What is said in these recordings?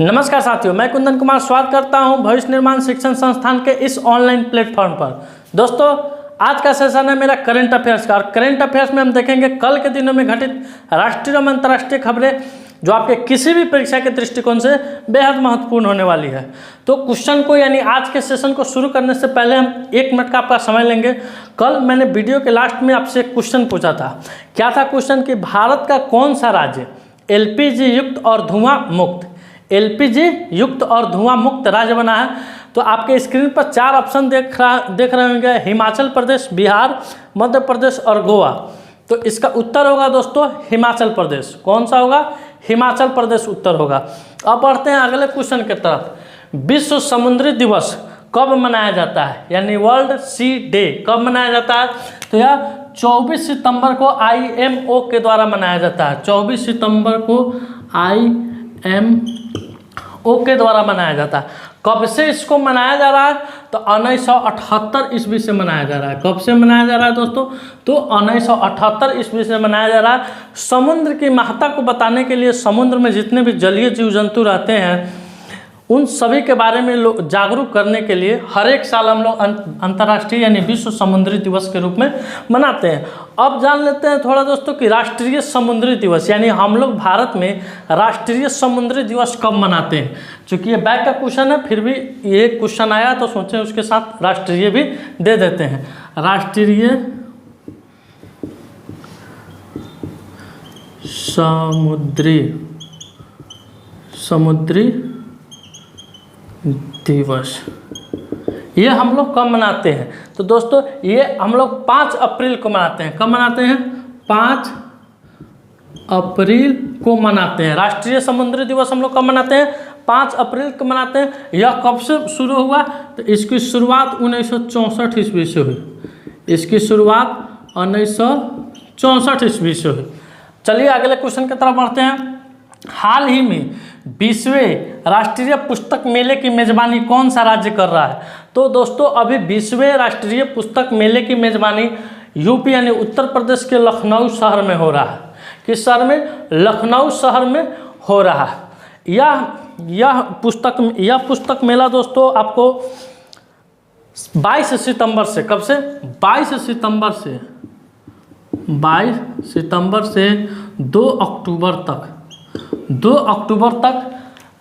नमस्कार साथियों, मैं कुंदन कुमार स्वागत करता हूं भविष्य निर्माण शिक्षण संस्थान के इस ऑनलाइन प्लेटफॉर्म पर। दोस्तों, आज का सेशन है मेरा करंट अफेयर्स का और करंट अफेयर्स में हम देखेंगे कल के दिनों में घटित राष्ट्रीय और अंतर्राष्ट्रीय खबरें जो आपके किसी भी परीक्षा के दृष्टिकोण से बेहद महत्वपूर्ण होने वाली है। तो क्वेश्चन को यानी आज के सेशन को शुरू करने से पहले हम 1 मिनट का आपका समय लेंगे। कल मैंने वीडियो के लास्ट में आपसे एक क्वेश्चन पूछा था। क्या था क्वेश्चन कि भारत का कौन सा राज्य एलपीजी युक्त और धुआं मुक्त युक्त और धुआं मुक्त राज्य बना है? तो आपके स्क्रीन पर 4 ऑप्शन देख रहे होंगे, हिमाचल प्रदेश, बिहार, मध्य प्रदेश और गोवा। तो इसका उत्तर होगा दोस्तों हिमाचल प्रदेश। कौन सा होगा? हिमाचल प्रदेश उत्तर होगा। अब बढ़ते हैं अगले क्वेश्चन की तरफ। विश्व समुद्री दिवस कब मनाया जाता है, यानी वर्ल्ड सी डे कब मनाया जाता है? तो यह 24 सितंबर को IMO के द्वारा मनाया जाता है। 24 सितंबर को IMO के द्वारा मनाया जाता है। कब से इसको मनाया जा रहा है? तो 1978 ईस्वी से मनाया जा रहा है। कब से मनाया जा रहा है दोस्तों? तो 1978 ईस्वी से मनाया जा रहा है। समुद्र की महत्ता को बताने के लिए समुद्र में जितने भी जलीय जीव जंतु रहते हैं उन सभी के बारे में लोग जागरूक करने के लिए हर एक साल हम लोग अंतर्राष्ट्रीय यानी विश्व समुद्री दिवस के रूप में मनाते हैं। अब जान लेते हैं थोड़ा दोस्तों कि राष्ट्रीय समुद्री दिवस यानी हम लोग भारत में राष्ट्रीय समुद्री दिवस कब मनाते हैं। चूँकि ये बैक का क्वेश्चन है, फिर भी ये क्वेश्चन आया तो सोचें उसके साथ राष्ट्रीय भी दे देते हैं। राष्ट्रीय समुद्री दिवस ये हम लोग कब मनाते हैं? तो दोस्तों ये हम लोग 5 अप्रैल को मनाते हैं। कब मनाते हैं? 5 अप्रैल को मनाते हैं। राष्ट्रीय समुद्री दिवस हम लोग कब मनाते हैं? 5 अप्रैल को मनाते हैं। यह कब से शुरू हुआ? तो इसकी शुरुआत 1964 ईस्वी से हुई। इसकी शुरुआत 1964 ईस्वी से हुई। चलिए अगले क्वेश्चन की तरफ बढ़ते हैं। हाल ही में 20वें राष्ट्रीय पुस्तक मेले की मेजबानी कौन सा राज्य कर रहा है? तो दोस्तों अभी 20वें राष्ट्रीय पुस्तक मेले की मेजबानी यूपी यानी उत्तर प्रदेश के लखनऊ शहर में हो रहा है। किस शहर में? लखनऊ शहर में हो रहा है। यह पुस्तक मेला दोस्तों आपको 22 सितंबर से, कब से? 22 सितंबर से 2 अक्टूबर तक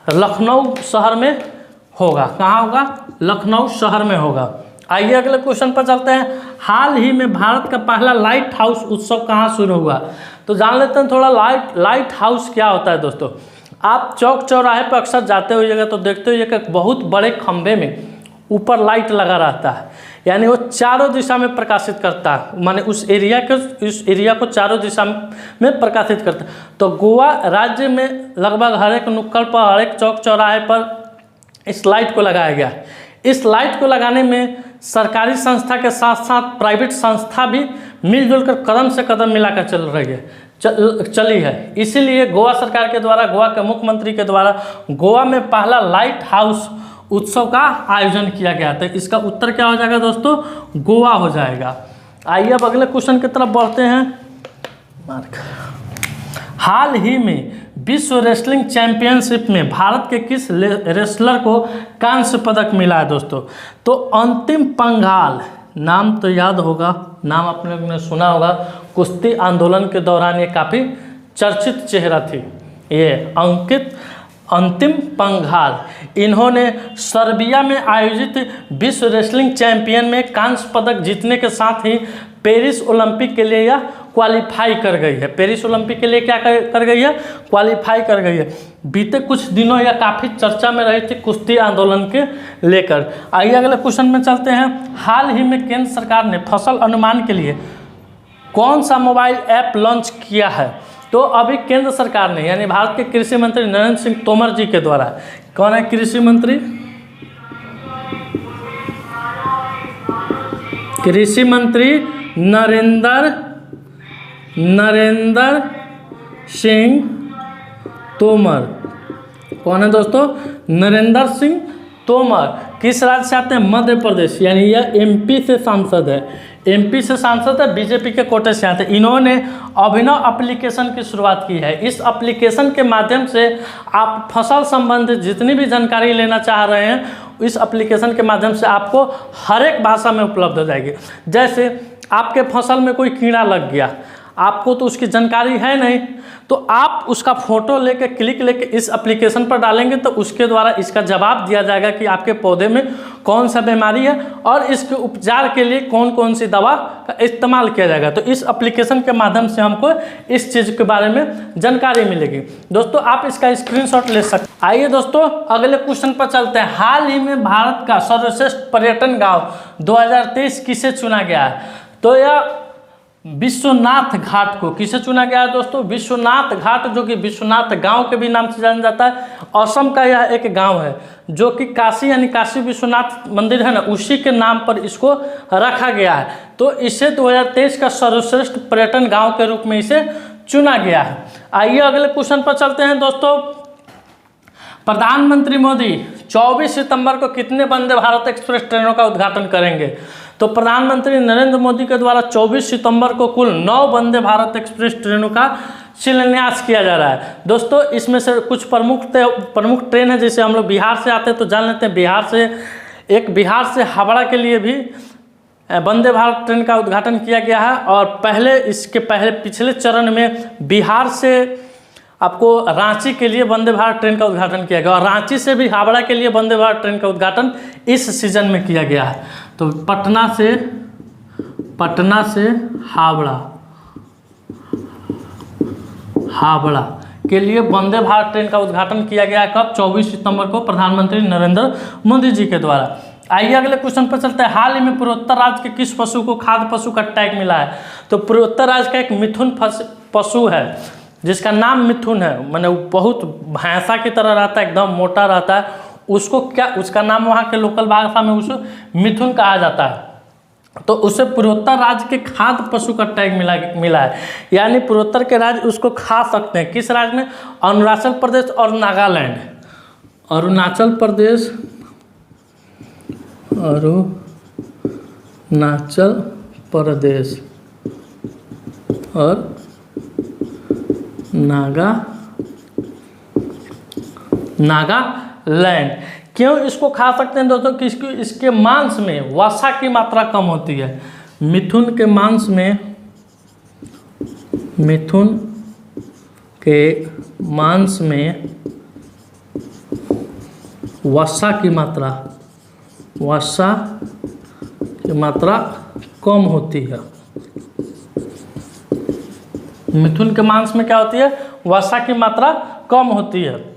लखनऊ शहर में होगा। कहाँ होगा? लखनऊ शहर में होगा। आइए अगले क्वेश्चन पर चलते हैं। हाल ही में भारत का पहला लाइट हाउस उत्सव कहाँ शुरू हुआ? तो जान लेते हैं थोड़ा लाइट हाउस क्या होता है दोस्तों। आप चौक चौराहे पर अक्सर जाते होइएगा तो देखते होइएगा कि बहुत बड़े खंभे में ऊपर लाइट लगा रहता है, यानी वो चारों दिशा में प्रकाशित करता है, माने उस एरिया को चारों दिशा में प्रकाशित करता है। तो गोवा राज्य में लगभग हर एक नुक्कड़ पर, हर एक चौक चौराहे पर इस लाइट को लगाया गया है। इस लाइट को लगाने में सरकारी संस्था के साथ साथ प्राइवेट संस्था भी मिलजुल कर कदम से कदम मिलाकर चली है। इसीलिए गोवा सरकार के द्वारा, गोवा के मुख्यमंत्री के द्वारा गोवा में पहला लाइट हाउस उत्सव का आयोजन किया गया था। इसका उत्तर क्या हो जाएगा दोस्तों? गोवा हो जाएगा। आइए अब अगले क्वेश्चन की तरफ बढ़ते हैं। हाल ही में विश्व रेसलिंग चैंपियनशिप में भारत के किस रेसलर को कांस्य पदक मिला है दोस्तों? तो अंतिम पंघाल, नाम तो याद होगा, नाम अपने लोगों ने सुना होगा। कुश्ती आंदोलन के दौरान ये काफ़ी चर्चित चेहरा थी। ये अंतिम पंघाल, इन्होंने सर्बिया में आयोजित विश्व रेसलिंग चैंपियन में कांस्य पदक जीतने के साथ ही पेरिस ओलंपिक के लिए यह क्वालिफाई कर गई है। पेरिस ओलंपिक के लिए क्या कर गई है? क्वालिफाई कर गई है। बीते कुछ दिनों यह काफ़ी चर्चा में रही थी कुश्ती आंदोलन के लेकर। आइए अगले क्वेश्चन में चलते हैं। हाल ही में केंद्र सरकार ने फसल अनुमान के लिए कौन सा मोबाइल ऐप लॉन्च किया है? तो अभी केंद्र सरकार ने यानी भारत के कृषि मंत्री नरेंद्र सिंह तोमर जी के द्वारा, कौन है कृषि मंत्री? कृषि मंत्री नरेंद्र सिंह तोमर। कौन है दोस्तों? नरेंद्र सिंह तोमर। किस राज्य से आते हैं? मध्य प्रदेश, यानी यह MP से सांसद है। एमपी से सांसद है, बीजेपी के कोटे से आते। इन्होंने अभिनव एप्लीकेशन की शुरुआत की है। इस एप्लीकेशन के माध्यम से आप फसल संबंधित जितनी भी जानकारी लेना चाह रहे हैं, इस एप्लीकेशन के माध्यम से आपको हर एक भाषा में उपलब्ध हो जाएगी। जैसे आपके फसल में कोई कीड़ा लग गया, आपको तो उसकी जानकारी है नहीं, तो आप उसका फ़ोटो लेके क्लिक लेके इस एप्लीकेशन पर डालेंगे तो उसके द्वारा इसका जवाब दिया जाएगा कि आपके पौधे में कौन सा बीमारी है और इसके उपचार के लिए कौन कौन सी दवा का इस्तेमाल किया जाएगा। तो इस एप्लीकेशन के माध्यम से हमको इस चीज़ के बारे में जानकारी मिलेगी। दोस्तों आप इसका स्क्रीनशॉट ले सकते हैं। आइए दोस्तों अगले क्वेश्चन पर चलते हैं। हाल ही में भारत का सर्वश्रेष्ठ पर्यटन गाँव 2023 किसे चुना गया है? तो यह विश्वनाथ घाट को किसे चुना गया है दोस्तों? विश्वनाथ घाट, जो कि विश्वनाथ गांव के भी नाम से जाना जाता है। असम का यह एक गांव है जो कि काशी यानी काशी विश्वनाथ मंदिर है ना, उसी के नाम पर इसको रखा गया है। तो इसे 2023 का सर्वश्रेष्ठ पर्यटन गांव के रूप में इसे चुना गया है। आइए अगले क्वेश्चन पर चलते हैं दोस्तों। प्रधानमंत्री मोदी 24 सितंबर को कितने वंदे भारत एक्सप्रेस ट्रेनों का उद्घाटन करेंगे? तो प्रधानमंत्री नरेंद्र मोदी के द्वारा 24 सितंबर को कुल 9 वंदे भारत एक्सप्रेस ट्रेनों का शिलान्यास किया जा रहा है। दोस्तों इसमें से कुछ प्रमुख ट्रेन है। जैसे हम लोग बिहार से आते हैं तो जान लेते हैं, बिहार से हावड़ा के लिए भी वंदे भारत ट्रेन का उद्घाटन किया गया है। और पिछले चरण में बिहार से आपको रांची के लिए वंदे भारत ट्रेन का उद्घाटन किया गया और रांची से भी हावड़ा के लिए वंदे भारत ट्रेन का उद्घाटन इस सीजन में किया गया है। तो पटना से हावड़ा के लिए वंदे भारत ट्रेन का उद्घाटन किया गया है। कब? 24 सितंबर को प्रधानमंत्री नरेंद्र मोदी जी के द्वारा। आइए अगले क्वेश्चन पर चलते हैं। हाल ही में पूर्वोत्तर राज्य के किस पशु को खाद्य पशु का टैग मिला है? तो पूर्वोत्तर राज्य का एक मिथुन पशु है जिसका नाम मिथुन है। माने बहुत भैंसा की तरह रहता है, एकदम मोटा रहता है। उसका नाम वहाँ के लोकल भाषा में उसे मिथुन कहा जाता है। तो उसे पूर्वोत्तर राज्य के खाद्य पशु का टैग मिला है। यानी पूर्वोत्तर के राज्य उसको खा सकते हैं। किस राज्य में? अरुणाचल प्रदेश और नागालैंड। अरुणाचल प्रदेश और नागालैंड। क्यों इसको खा सकते हैं दोस्तों? कि इसके मांस में वसा की मात्रा कम होती है। मिथुन के मांस में वसा की मात्रा कम होती है। मिथुन के मांस में क्या होती है? वसा की मात्रा कम होती है।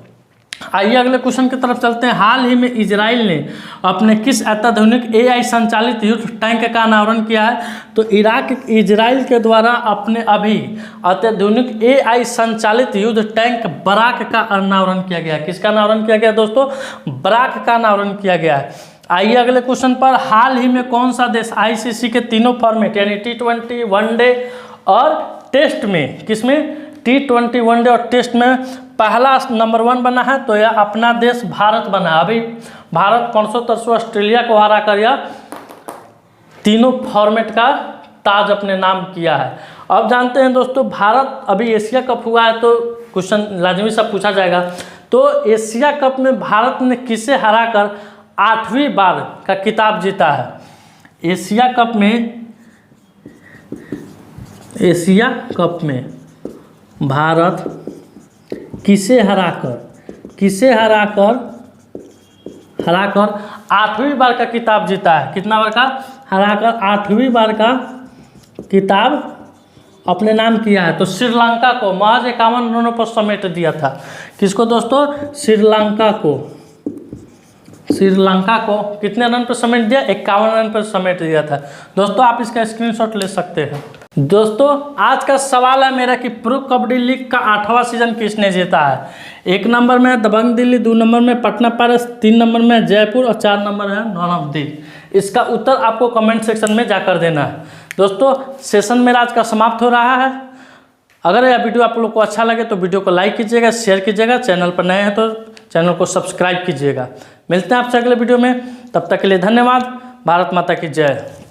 आइए अगले क्वेश्चन की तरफ चलते हैं। हाल ही में इजराइल ने अपने किस अत्याधुनिक AI संचालित युद्ध टैंक का अनावरण किया है? तो इजराइल के द्वारा अपने अभी अत्याधुनिक AI संचालित युद्ध टैंक बराक का अनावरण किया गया। किसका अनावरण किया गया दोस्तों? बराक का अनावरण किया गया है। आइए अगले क्वेश्चन पर। हाल ही में कौन सा देश ICC के तीनों फॉर्मेट यानी T20, वनडे और टेस्ट में, किसमें? T20, वनडे और टेस्ट में पहला नंबर 1 बना है? तो यह अपना देश भारत बना है। अभी भारत 500 ऑस्ट्रेलिया को हरा कर यह तीनों फॉर्मेट का ताज अपने नाम किया है। अब जानते हैं दोस्तों, भारत अभी एशिया कप हुआ है तो क्वेश्चन लाजमी सा पूछा जाएगा। तो एशिया कप में भारत ने किसे हराकर 8वीं बार का खिताब जीता है? एशिया कप में भारत किसे हराकर 8वीं बार का खिताब जीता है? कितना बार का? हराकर 8वीं बार का खिताब अपने नाम किया है। तो श्रीलंका को महज 51 रनों पर समेट दिया था। किसको दोस्तों? श्रीलंका को कितने रन पर समेट दिया? 51 रन पर समेट दिया था। दोस्तों आप इसका स्क्रीनशॉट ले सकते हैं। दोस्तों आज का सवाल है मेरा कि प्रो कबड्डी लीग का 8वां सीजन किसने जीता है? 1 नंबर में दबंग दिल्ली, 2 नंबर में पटना पायरेट्स, 3 नंबर में जयपुर और 4 नंबर है नॉन ऑफ दी। इसका उत्तर आपको कमेंट सेक्शन में जाकर देना है। दोस्तों सेशन मेरा आज का समाप्त हो रहा है। अगर यह वीडियो आप लोग को अच्छा लगे तो वीडियो को लाइक कीजिएगा, शेयर कीजिएगा। चैनल पर नए हैं तो चैनल को सब्सक्राइब कीजिएगा। मिलते हैं आपसे अगले वीडियो में, तब तक के लिए धन्यवाद। भारत माता की जय।